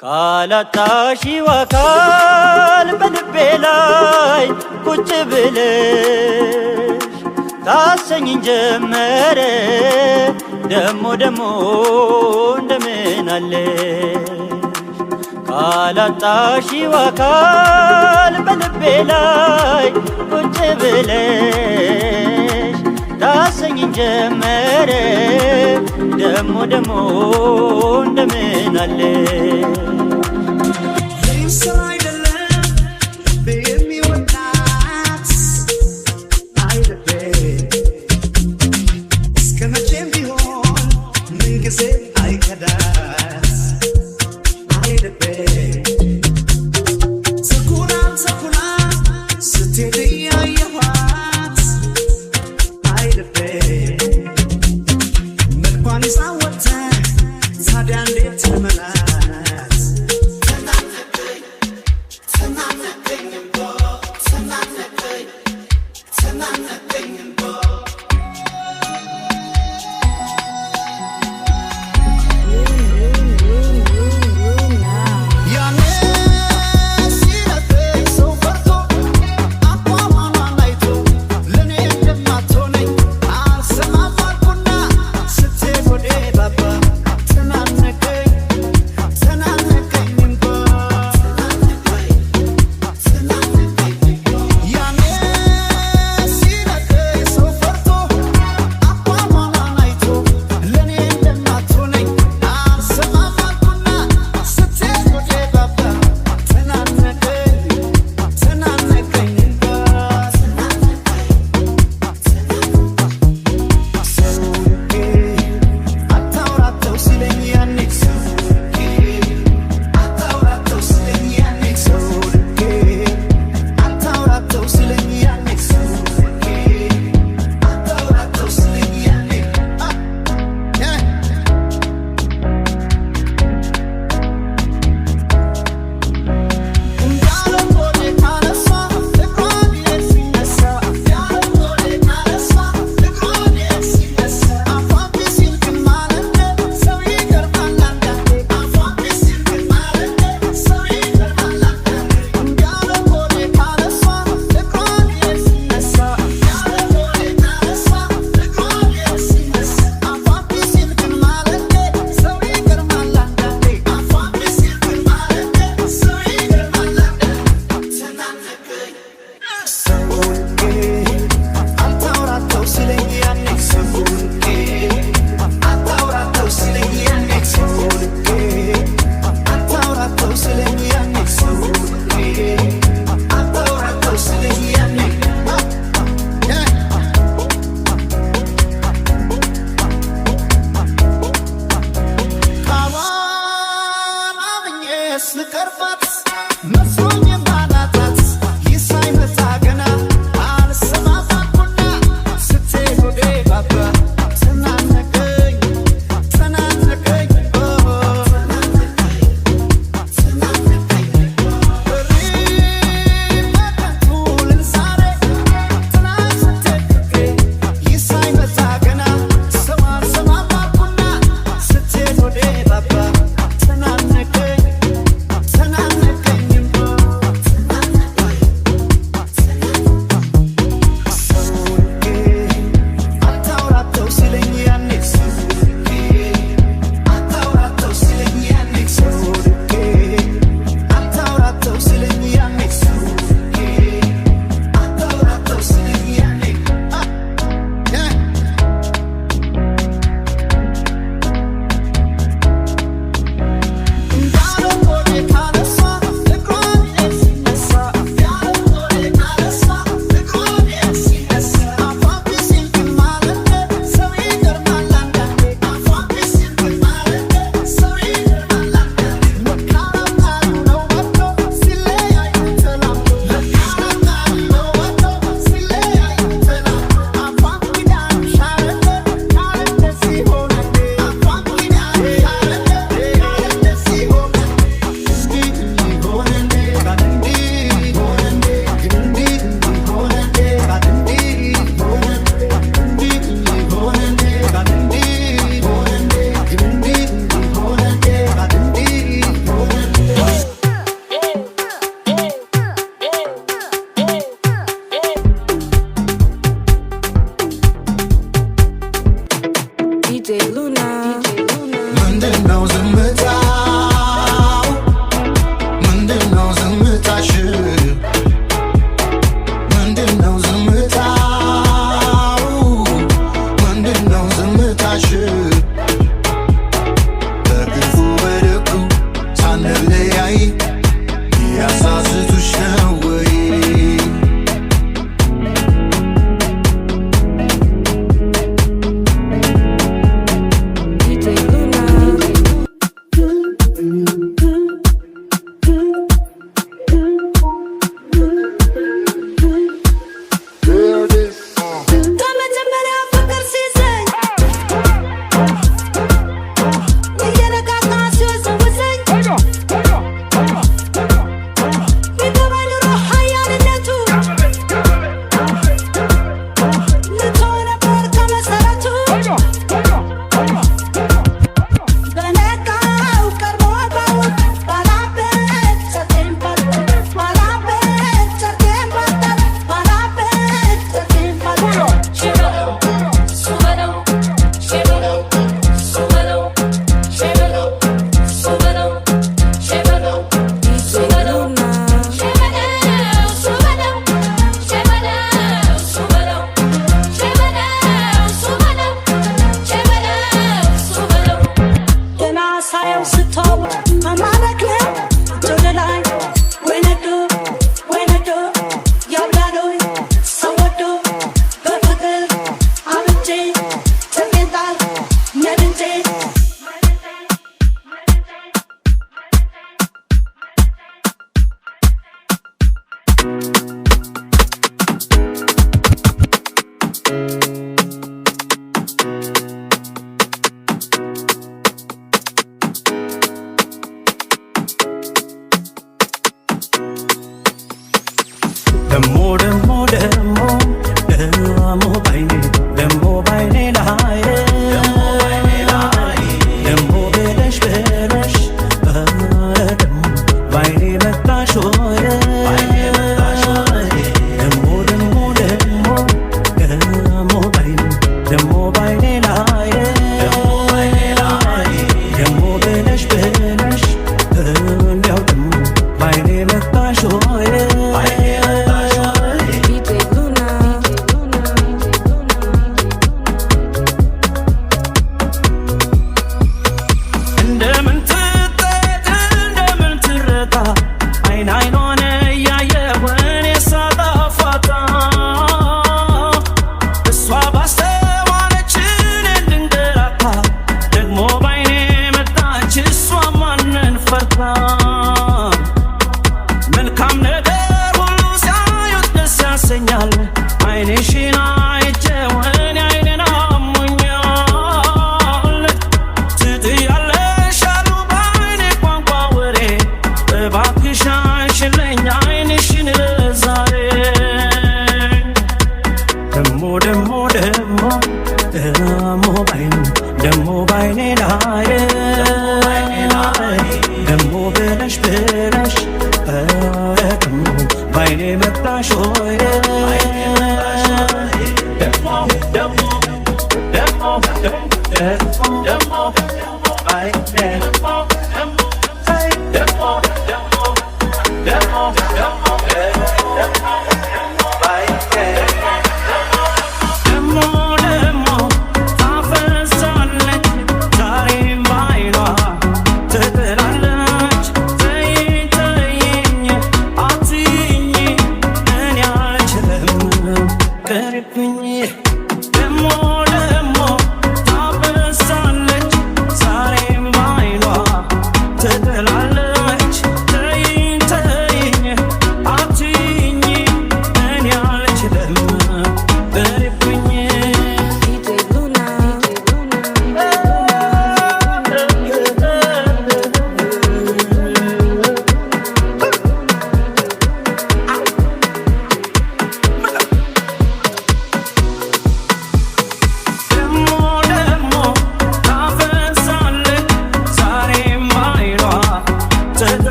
ካላጣሺው አካል በልቤ ላይ ቁጭ ብለሽ ታሰኝኝ ጀመረ ደሞ እንደምን አለሽ ካላጣሺው አካል በልቤ ላይ ቁጭ ብለሽ ታሰኝኝ ጀመረ ደሞ እንደምን አለሽ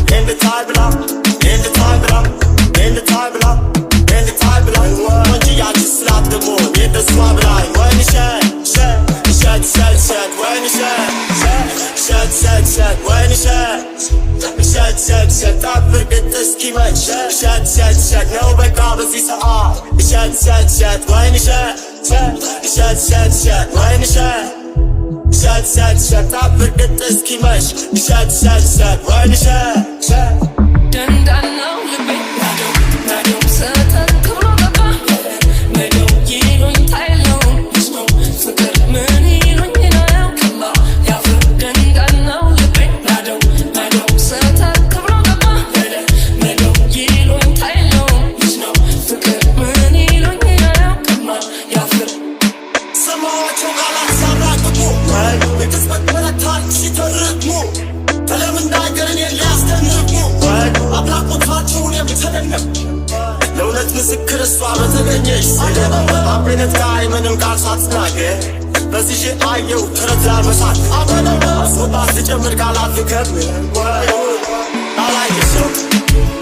When the time belong, when the time belong, when the እስኪመች እሸት ሸት ሸት ነው በቃ በዚህ ሰዓት እሸት ሸት ሸት ወይን እሸት እሸት ሸት ሸት ወይን እሸት እሸት ሸት ሸት ታብርቅጥ እስኪመሽ እሸት ሸት ሸት ወይን እሸት ደንዳናው ልቤ ናደው ናደው ሰተት ብሎ ገባ ነገው ይሉኝ ታይለው ነው ፍቅር ምን ይሉኝ ነው ከባ ያፍር ደንዳናው ልቤ ናደው ናደው ሰተት ብሎ ገባ ነገው ይሉኝ ታይለው ነው ፍቅር ምን ይሉኝ ነው ከባ ያፍር ሰማዋቸው ቃላት ሲያራቅቁ የቅጽበት መረታን ሲተርቅሙ ተለምናገርን ሊያስደንቁ አብላቆታቸውን የምተደነቅ ለእውነት ምስክር እሷ በተገኘች አቤነት ጋይ ምንም ቃል ሳትናገር በዚህ አየው ተረት ላልመሳት አስወጣት ስጨምር ቃላት ልከምር አላየሰው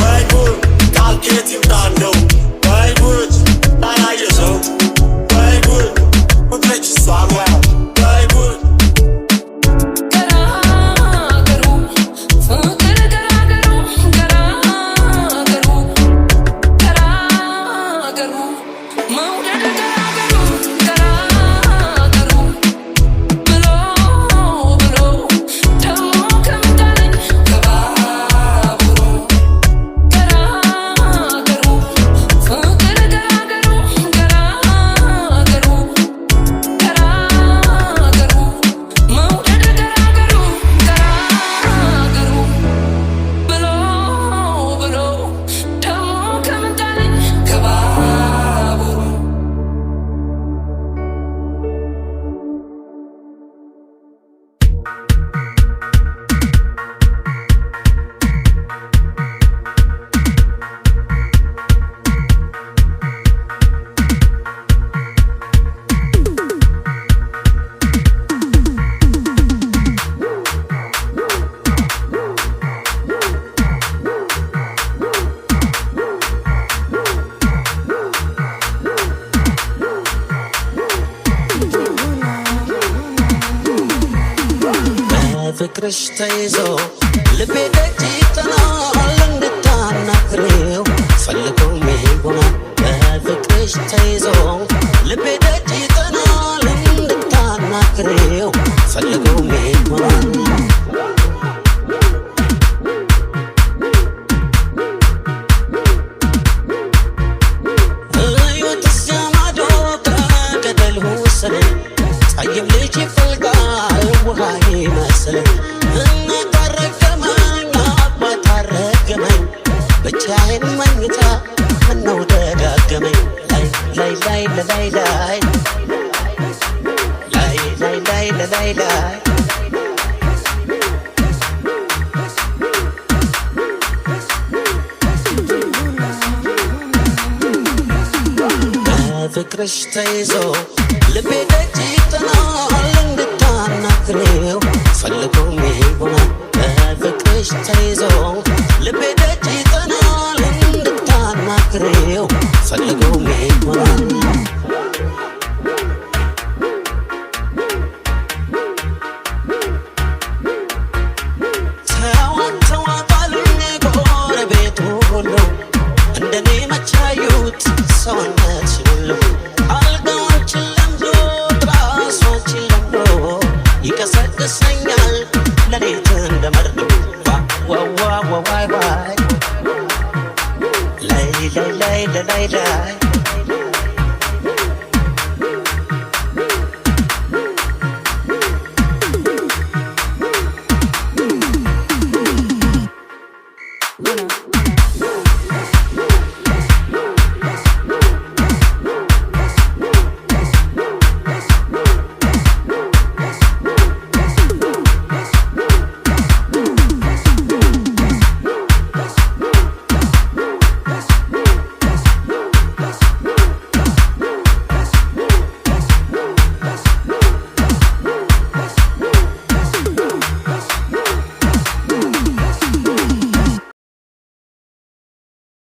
ወይ ጉድ ቃል ጌት ይምጣለው ወይ ጉድ አላየሰው ወይ ጉድ ውድረች እሷ ሙያ ወይ ጉድ ፍቅርሽ ተይዞ ልቤ ደጅ ይጠናል እንድታናግሬው ፈልጎም ይሆናል በፍቅርሽ ተይዞ ልቤ ደጅ ይጠናል እንድታናግሬው ፈልጎም ይሆናል እዩት እዚያ ማዶ ከገደል ወሰደኝ ጸይም ልጅ ይፈልጋል ውሃ ይመስለኝ እናት አረገመኝ አባት አረገመኝ ብቻዬን መኝታ ምነው ደጋገመኝ ላይ ላይ ላይ ላይ ላይ ላይ ላይ ላይ ላይ ፍቅርሽ ተይዞ ልቤ ደጅ ይጠናል እንድታናግሬው ፈልጎም ይሆናል በፍቅርሽ ተይዞ ልቤ ደጅ ይጠናል እንድታናግሬው ፈልጎም ይሆናል ተዋት ተዋት አሉኝ ጎረቤቱ ሁሉ እንደኔ መቻዩት ሰውነትሽን ሁሉ አልጋዎችን ለምዶ ትራሶችን ለምዶ ይቀሰቅሰኛል ለሌት እንደመርዶ ዋዋዋዋዋይ ዋይ ላይ ላይ ላይ ላይ ላይ